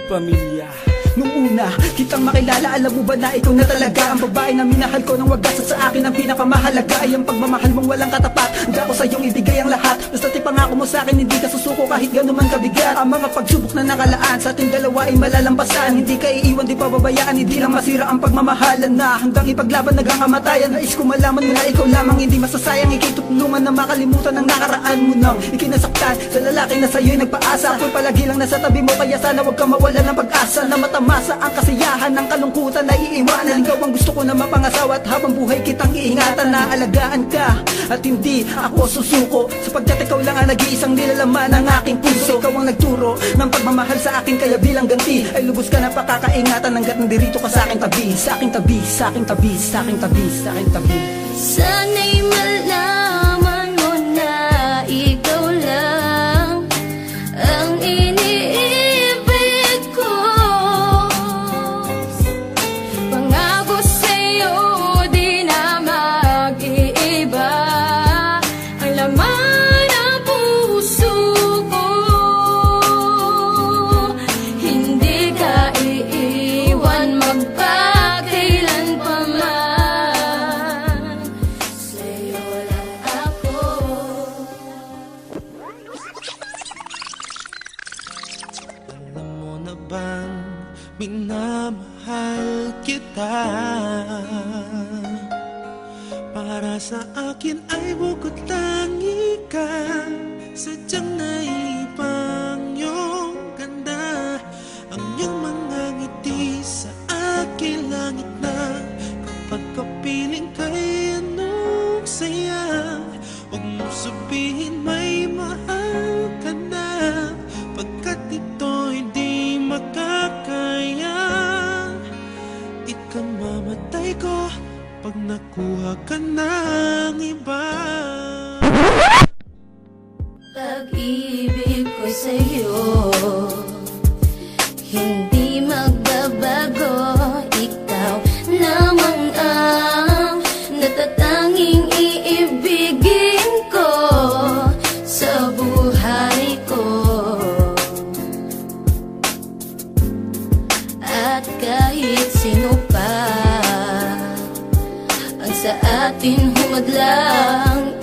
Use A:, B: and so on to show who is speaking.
A: Pamilya.
B: Nung una, kitang makilala, alam mo ba na ikaw na talaga ang babae na minahal ko ng wagas. At sa akin ang pinakamahalaga ay ang pagmamahal mong walang katapat. Handa ko sa iyong ibigay ang lahat. Basta't ipangako mo sa akin, hindi ka susuko kahit gano'n man kabigat. Ang mga pagsubok na nakalaan sa ating dalawa ay malalampasan. Hindi ka iiwan, di pababayaan, hindi lang masira ang pagmamahalan na hanggang ipaglaban hanggang kamatayan. Nais ko malaman mo na ikaw lamang, hindi masasayang. Ikitutulungan na makalimutan ang nakaraan mo nang ikinasaktan sa lalaki na sa'yo'y nagpaasa. Ako'y palagi lang nasa tabi mo, kaya sana huwag ka mawala ng pag-asa na matamasa ang kasiyahan ng kalungkutan na iiwanan. Ikaw ang gusto ko na mapangasawa at habang buhay kitang iingatan na alagaan ka at hindi ako susuko, sapagkat ikaw lang ang nag-iisang nilalaman ng aking puso. Ikaw ang nagturo ng pagmamahal sa akin, kaya bilang ganti ay lubos ka na pakakaingatan hanggat nandirito ka sa aking tabi, sa aking tabi, sa aking tabi, sa aking tabi, sa aking tabi.
C: Sana'y malaman mo na ikaw lang ang iniibig ko. Pangako sa'yo di na mag-iiba ang laman ng puso ko. Hindi ka iiwan magpakailan pa man. Sa'yo lang ako.
D: Alam mo na bang minamahal kita? Para sa akin ay bukod tangi ka. Sadyang naipang iyong ganda. Ang iyong mga ngiti sa aking langit na. Kapag kapiling kay anong saya, huwag mo sabihin may mahal ka na, pagkat ito'y di makakaya. Ikamamatay ko pag nakuha ka ng iba.
C: Pag-ibig ko sa'yo hindi magbabago. Ikaw lamang ang natatanging iibigin ko sa buhay ko. At kahit sino pa ang sa atin humadlang,